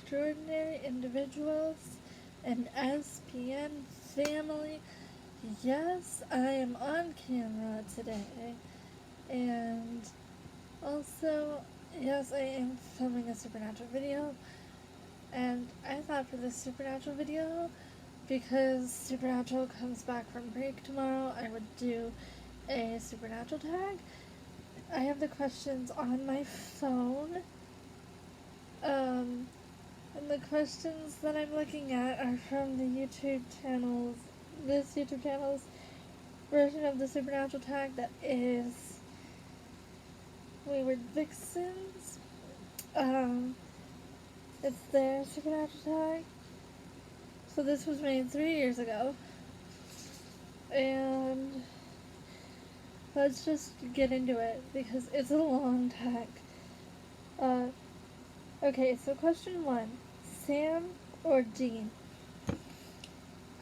extraordinary individuals and SPN family. Yes, I am on camera today, and also, yes, I am filming a Supernatural video. And I thought for this Supernatural video, because Supernatural comes back from break tomorrow, I would do a Supernatural tag. I have the questions on my phone. And the questions that I'm looking at are from this YouTube channel's version of the Supernatural tag that is Wayward Vixens. It's their Supernatural tag. So this was made 3 years ago. And let's just get into it because it's a long tag. Okay, so question 1. Sam or Dean?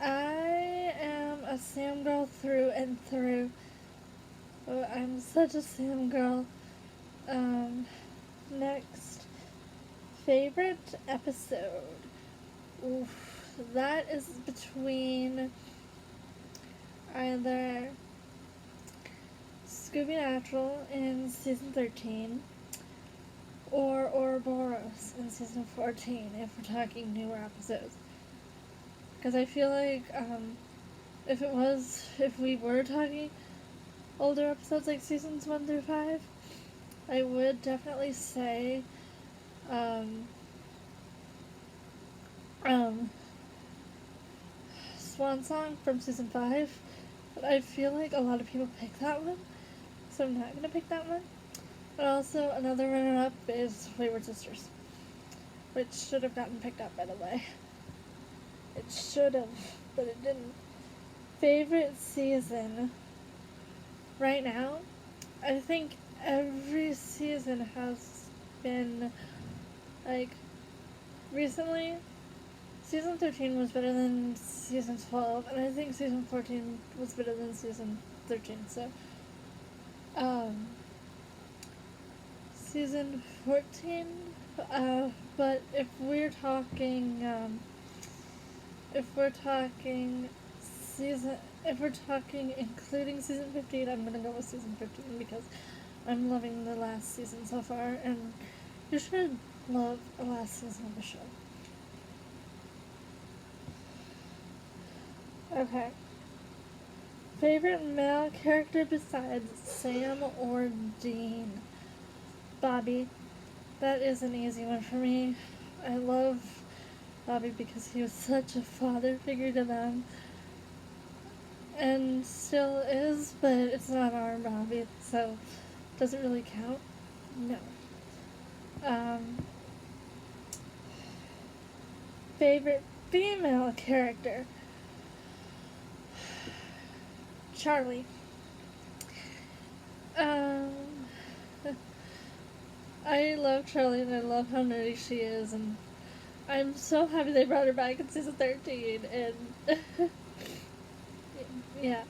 I am a Sam girl through and through. Oh, I'm such a Sam girl. Next. Favorite episode? Oof, that is between either Scooby Natural in season 13 or Ouroboros in season 14 if we're talking newer episodes. Because I feel like if we were talking older episodes like seasons 1 through 5, I would definitely say Swan Song from season 5, but I feel like a lot of people pick that one, so I'm not gonna pick that one. But also, another runner-up is Wayward Sisters, which should have gotten picked up, by the way. It should have, but it didn't. Favorite season? Right now, I think every season has been, like, recently, season 13 was better than season 12, and I think season 14 was better than season 13, so, season 14, but if we're talking including season 15, I'm gonna go with season 15 because I'm loving the last season so far, and you should love the last season of the show. Okay. Favorite male character besides Sam or Dean? Bobby. That is an easy one for me. I love Bobby because he was such a father figure to them. And still is, but it's not our Bobby, so does it really count? No. Favorite female character? Charlie. I love Charlie and I love how nerdy she is, and I'm so happy they brought her back in season 13, and yeah.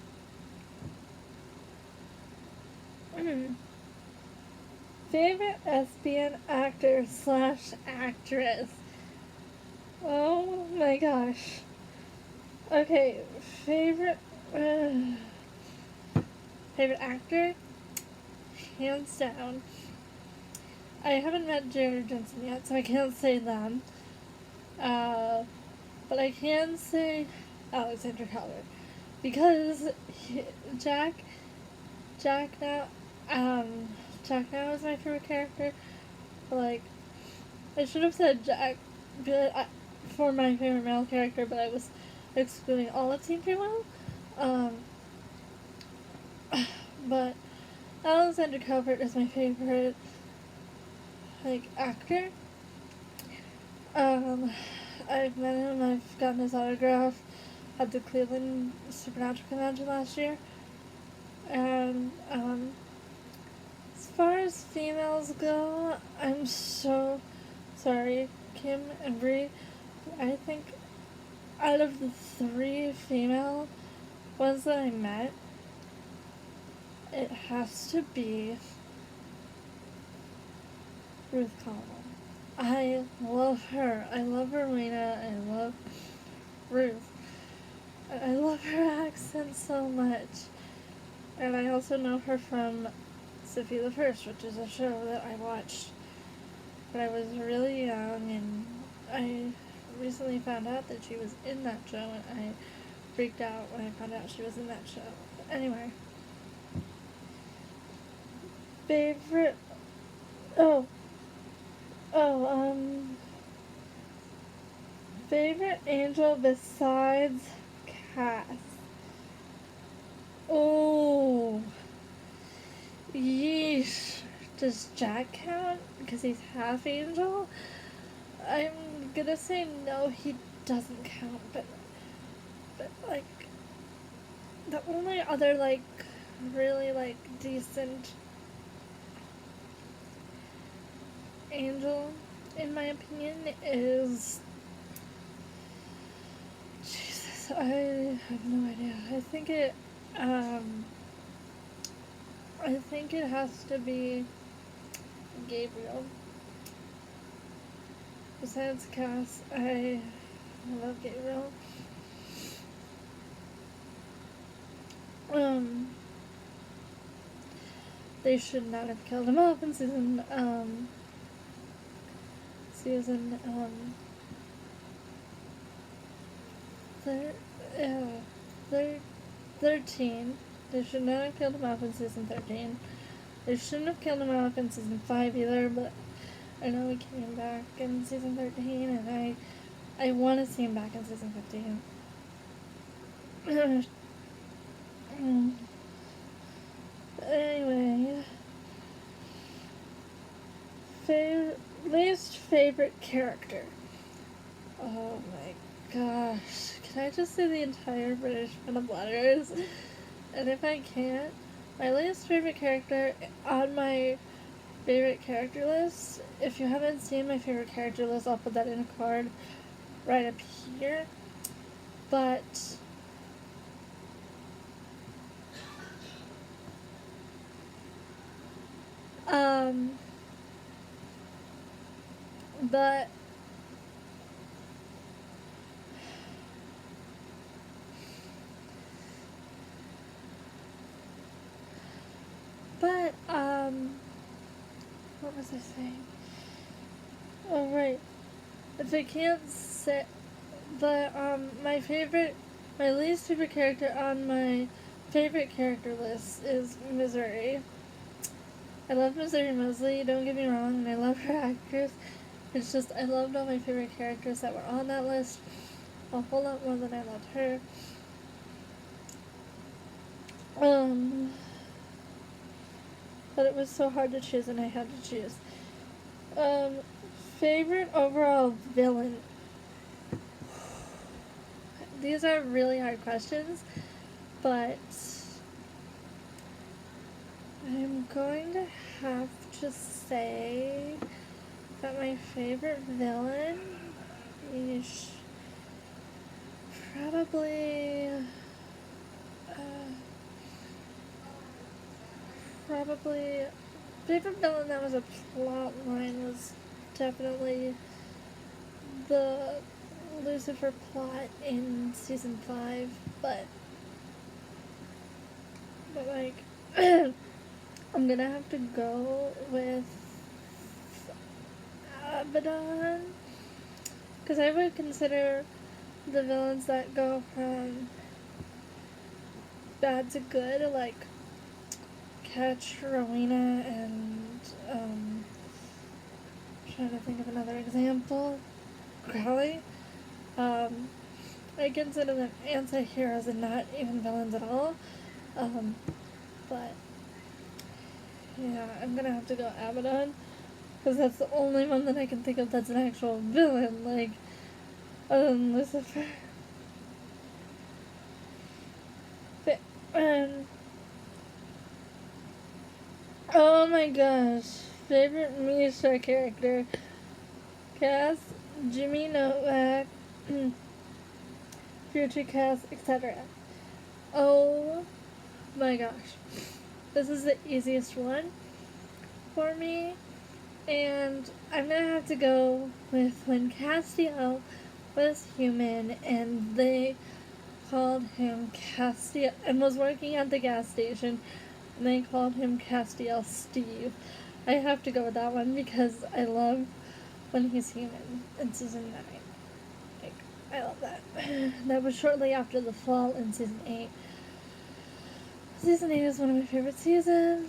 Favorite SPN actor / actress? Oh my gosh. Okay, favorite actor? Hands down. I haven't met Jared Jensen yet, so I can't say them. But I can say Alexander Calvert. Because Jack now is my favorite character. But, like, I should have said Jack for my favorite male character, but I was excluding all of Team Farewell. But Alexander Calvert is my favorite, like, actor. I've met him, I've gotten his autograph at the Cleveland Supernatural Convention last year. And, as far as females go, I'm so sorry, Kim and Brie. I think out of the 3 female ones that I met, it has to be Ruth Collins. I love her. I love Rowena. I love Ruth. I love her accent so much. And I also know her from Sophie the First, which is a show that I watched when I was really young, and I recently found out that she was in that show, and I freaked out when I found out she was in that show. But anyway. Favorite... Oh. Oh, favorite angel besides Cass? Oh. Yeesh. Does Jack count? Because he's half angel? I'm gonna say no, he doesn't count, but like, the only other, like, really, like, decent angel, in my opinion, is... Jesus, I have no idea. I think it has to be Gabriel. Besides Cass, I love Gabriel. They should not have killed him off in season 13. They should not have killed him off in season 13. They shouldn't have killed him off in season 5 either, but I know he came back in season 13, and I want to see him back in season 15. Anyway, least favorite character. Oh my gosh. Can I just say the entire British Band of Letters? And if I can't, my least favorite character on my favorite character list, if you haven't seen my favorite character list, I'll put that in a card right up here. But but what was I saying? Oh, right. If I can't say my least favorite character on my favorite character list is Missouri. I love Missouri Mosley, don't get me wrong, and I love her actress. It's just, I loved all my favorite characters that were on that list a whole lot more than I loved her. But it was so hard to choose, and I had to choose. Favorite overall villain? These are really hard questions, but I'm going to have to say that my favorite villain is probably favorite villain that was a plot line was definitely the Lucifer plot in season 5, but like I'm gonna have to go with Abaddon, because I would consider the villains that go from bad to good, like Ketch, Rowena, and trying to think of another example, Crowley. I consider them anti-heroes and not even villains at all. But yeah, I'm gonna have to go Abaddon, because that's the only one that I can think of that's an actual villain, like, other than Lucifer. Oh my gosh, favorite Misha character: Cass, Jimmy Novak, Future Cass, etc. Oh my gosh, this is the easiest one for me. And I'm gonna have to go with when Castiel was human and they called him Castiel and was working at the gas station and they called him Castiel Steve. I have to go with that one because I love when he's human in season 9. Like, I love that. That was shortly after the fall in season 8. Season 8 is one of my favorite seasons.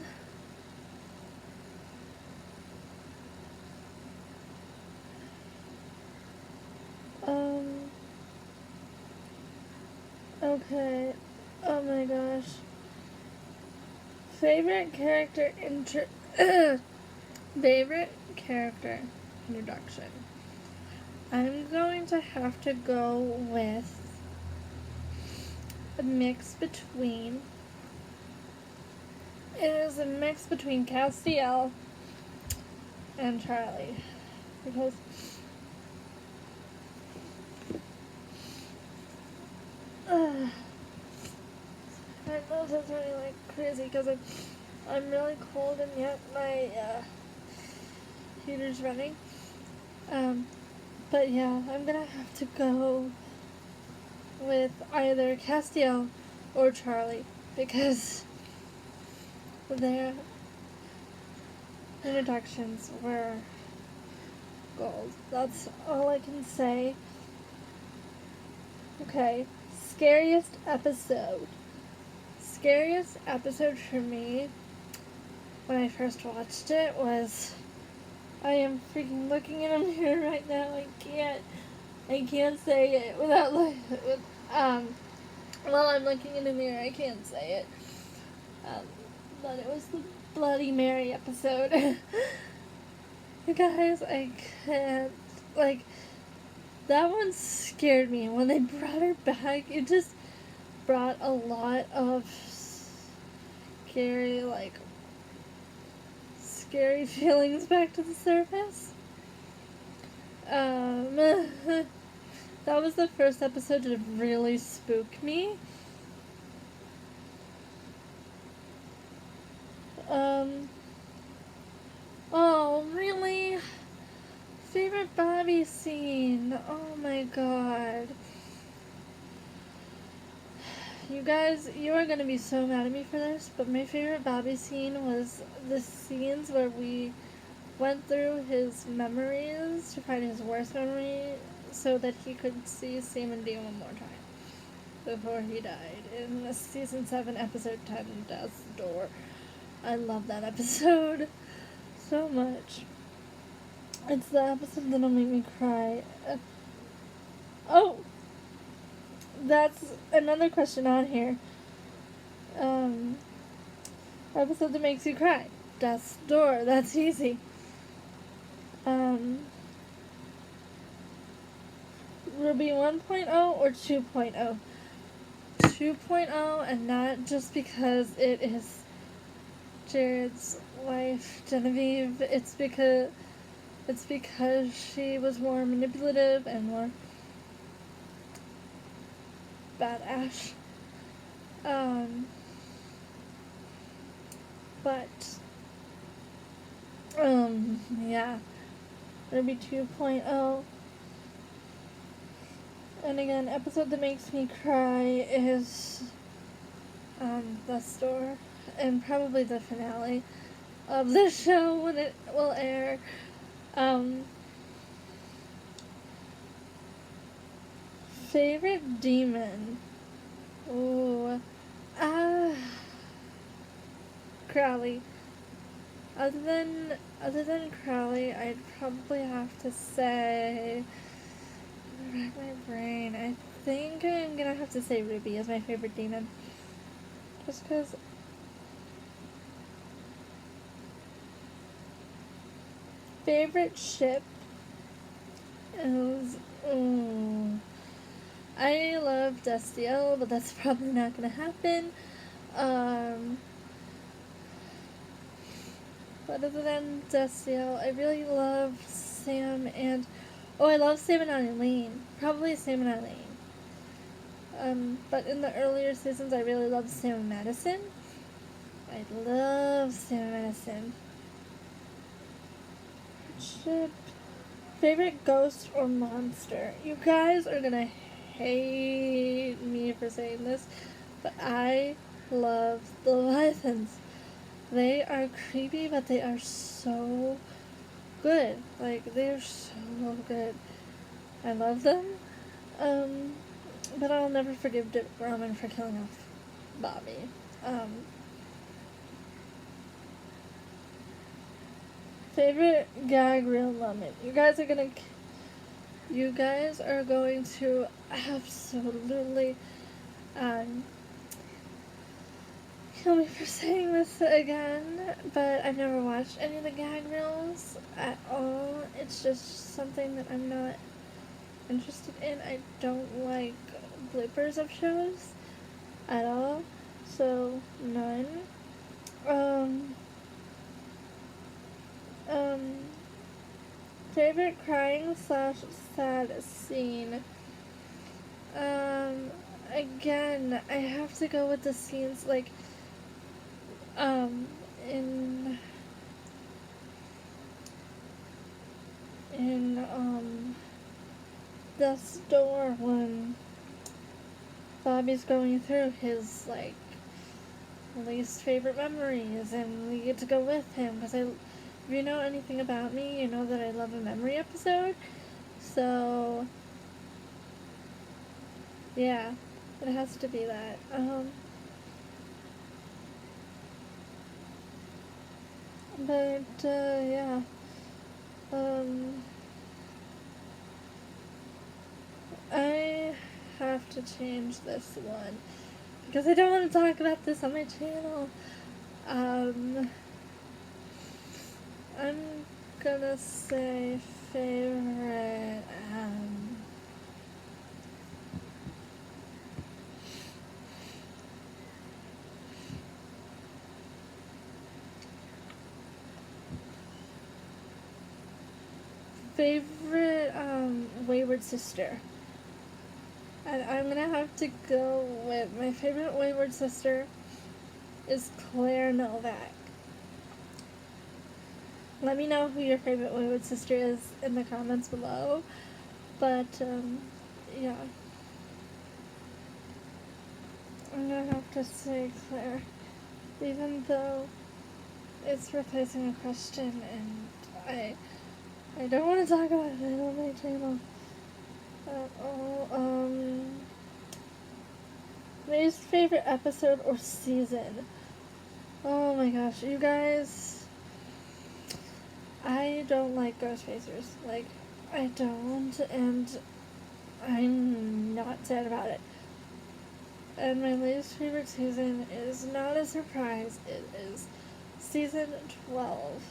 Okay. Oh my gosh. Favorite character favorite character introduction. I'm going to have to go with a mix between. It is a mix between Castiel and Charlie. Because I know that's really like crazy because I'm really cold and yet my heater's running. But yeah, I'm gonna have to go with either Castiel or Charlie because their introductions were gold. That's all I can say. Okay, scariest episode. Scariest episode for me when I first watched it was, I am freaking looking in a mirror right now. I can't say it without while I'm looking in the mirror, I can't say it. But it was the Bloody Mary episode. You guys, I can't, like, that one scared me. When they brought her back, it just brought a lot of scary feelings back to the surface. That was the first episode to really spook me. Oh, really? Favorite Bobby scene? Oh my god. You guys, you are gonna be so mad at me for this, but my favorite Bobby scene was the scenes where we went through his memories to find his worst memory so that he could see Sam and Dean one more time before he died in the season 7 episode 10, Death's Door. I love that episode so much. It's the episode that'll make me cry. Oh! That's another question on here. Episode that makes you cry. Death's Door. That's easy. Ruby 1.0 or 2.0? 2.0, and not just because it is Jared's wife, Genevieve. It's because she was more manipulative and more badass. Yeah. Ruby 2.0. And again, episode that makes me cry is the store, and probably the finale of the show when it will air. Favorite demon? Ooh, Crowley. Other than Crowley, I'd probably have to say, rack my brain. I think I'm gonna have to say Ruby as my favorite demon. Just because. Favorite ship is. I love Destiel, but that's probably not gonna happen. But other than Destiel, I really love Sam and. Oh, I love Sam and Eileen. Probably Sam and Eileen. But in the earlier seasons, I really loved Sam and Madison. I love Sam and Madison. Chip. Favorite ghost or monster? You guys are gonna hate me for saying this, but I love the Leviathans. They are creepy, but they are so good. Like, they're so good. I love them. But I'll never forgive Dick Roman for killing off Bobby. Favorite gag reel moment. You guys are going to absolutely kill me for saying this again, but I've never watched any of the gag reels at all. It's just something that I'm not interested in. I don't like bloopers of shows at all, so none. Favorite crying / sad scene. Again, I have to go with the scenes like in the store when Bobby's going through his like least favorite memories and we get to go with him because if you know anything about me, you know that I love a memory episode. So yeah, it has to be that. Yeah. I have to change this one because I don't want to talk about this on my channel. I'm gonna say favorite, Wayward Sister. And I'm gonna have to go with my favorite Wayward Sister is Claire Novak. Let me know who your favorite Wayward Sister is in the comments below. But, yeah. I'm gonna have to say Claire. Even though it's replacing a question and I don't want to talk about it on my channel at all. Least favorite episode or season? Oh my gosh, you guys. I don't like Ghostfacers. Like, I don't, and I'm not sad about it. And my least favorite season is not a surprise. It is season 12.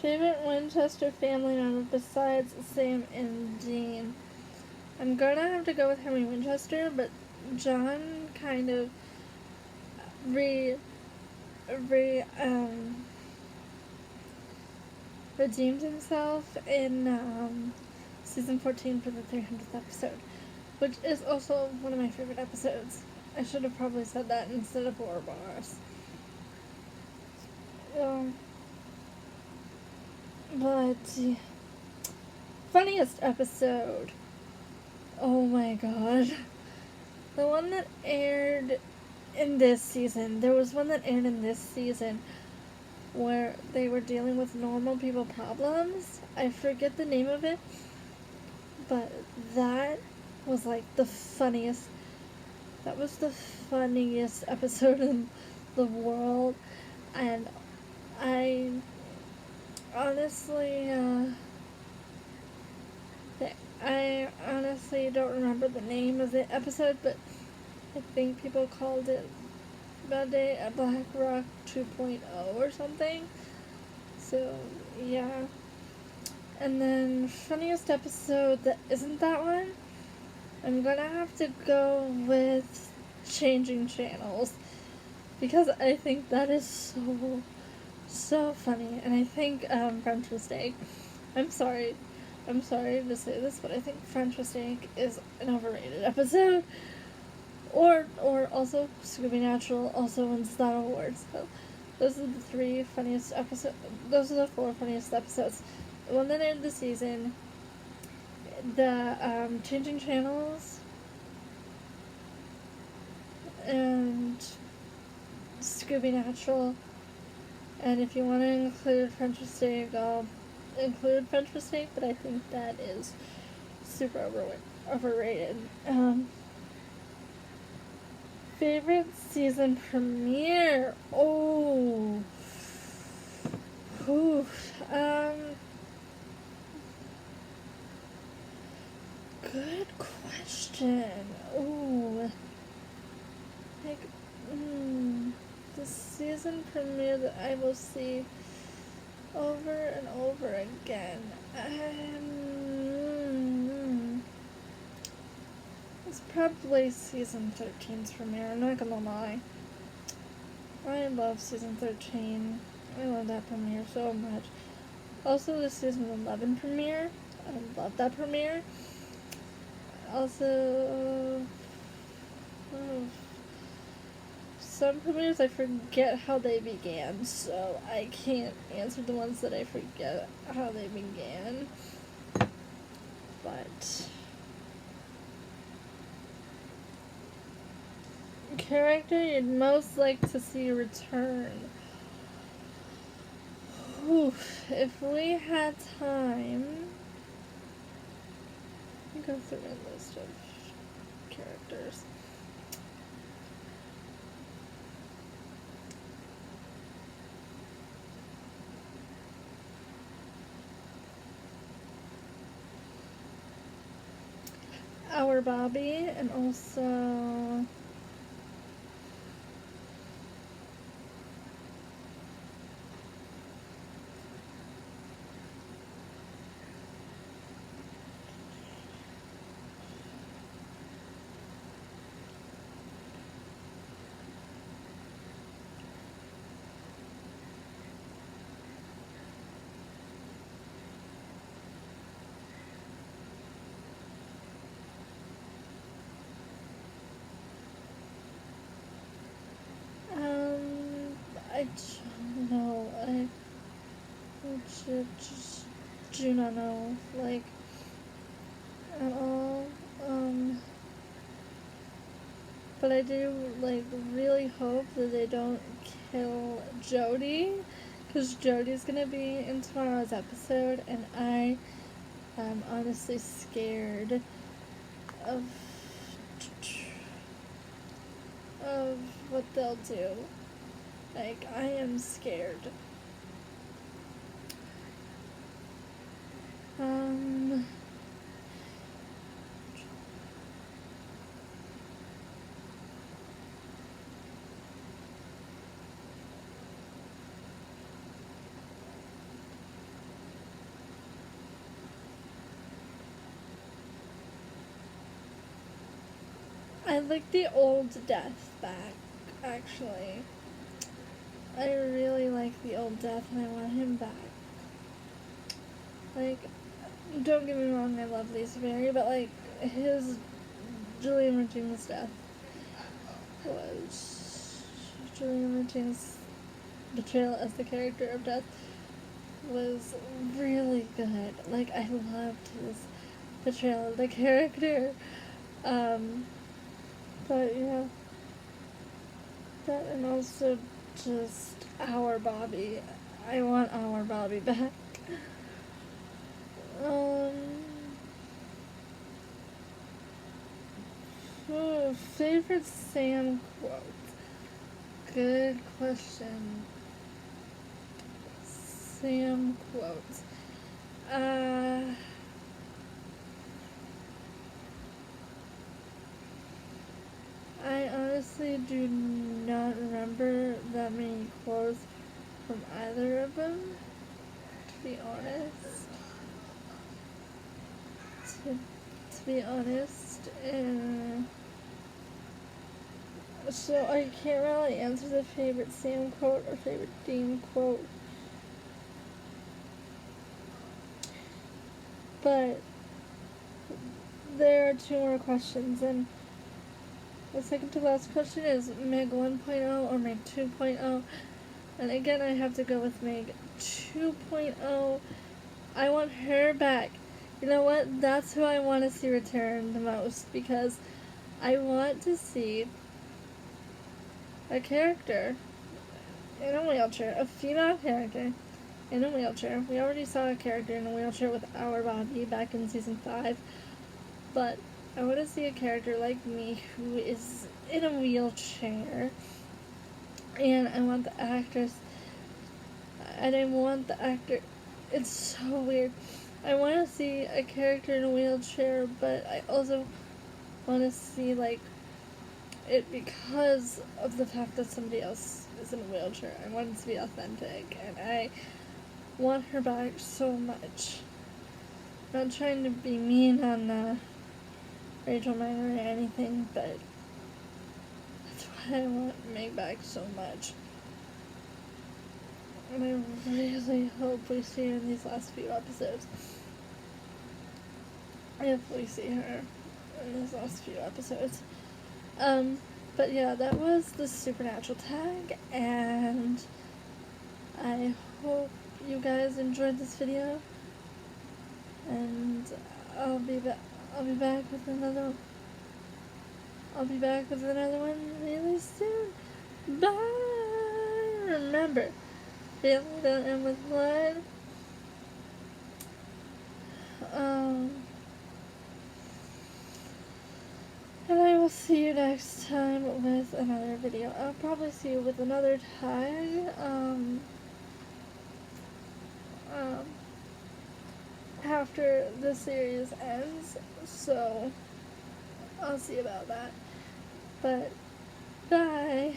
Favorite Winchester family member besides Sam and Dean? I'm gonna have to go with Henry Winchester, but John kind of redeemed himself in season 14 for the 300th episode, which is also one of my favorite episodes. I should have probably said that instead of Ouroboros. But funniest episode. Oh my god. The one that aired in this season. There was one that aired in this season where they were dealing with normal people problems. I forget the name of it. But that was like the funniest. That was the funniest episode in the world. And I honestly don't remember the name of the episode, but I think people called it Bad Day at Black Rock 2.0 or something. So, yeah. And then, funniest episode that isn't that one, I'm gonna have to go with Changing Channels. Because I think that is so funny. And I think French Mistake. I'm sorry. I'm sorry to say this, but I think French Mistake is an overrated episode. Or also Scooby Natural also wins that award. So those are the 3 funniest episodes. Those are the 4 funniest episodes. The one that ended the season, the Changing Channels, and Scooby Natural. And if you want to include French Mistake, I'll include French Mistake, but I think that is super overrated. Favorite season premiere? Oh. Ooh. Good question. Ooh. Like, the season premiere that I will see over and over again. It's probably season 13's premiere, I'm not gonna lie. I love season 13. I love that premiere so much. Also the season 11 premiere. I love that premiere. Also, some premieres I forget how they began, so I can't answer the ones that I forget how they began. But character you'd most like to see return. If we had time, let me go through my list of characters. Our Bobby, and also I don't know. I just do not know, like, at all. But I do, like, really hope that they don't kill Jody, because Jody's gonna be in tomorrow's episode, and I am honestly scared of what they'll do. Like, I am scared. I like the old Death back, actually. I really like the old Death and I want him back. Like, don't get me wrong, I love Lisa Berry, but like, his Julian Richings' death was Julian Richings' portrayal as the character of Death was really good. Like, I loved his portrayal of the character. But yeah, that, and also just Our Bobby. I want Our Bobby back. Favorite Sam quote? Good question. Sam quotes. I honestly do not remember that many quotes from either of them, to be honest. To be honest, so I can't really answer the favorite Sam quote or favorite Dean quote. But there are 2 more questions, and the second to last question is Meg 1.0 or Meg 2.0. And again, I have to go with Meg 2.0. I want her back. You know what? That's who I want to see return the most, because I want to see a character in a wheelchair, a female character in a wheelchair. We already saw a character in a wheelchair with our Bobby back in season 5, but I want to see a character like me who is in a wheelchair, and I want the actress, and I want the actor, it's so weird. I want to see a character in a wheelchair, but I also want to see, like, it because of the fact that somebody else is in a wheelchair. I want it to be authentic, and I want her back so much. Not trying to be mean on Rachel Minor or anything, but that's why I want Meg back so much. And I really hope we see her in these last few episodes. If we see her in these last few episodes. But yeah, that was the Supernatural tag, and I hope you guys enjoyed this video, and I'll be back with another one really soon. Bye! Remember, family don't end with blood. And I will see you next time with another video. I'll probably see you with another tag, after the series ends, so I'll see about that. But, bye!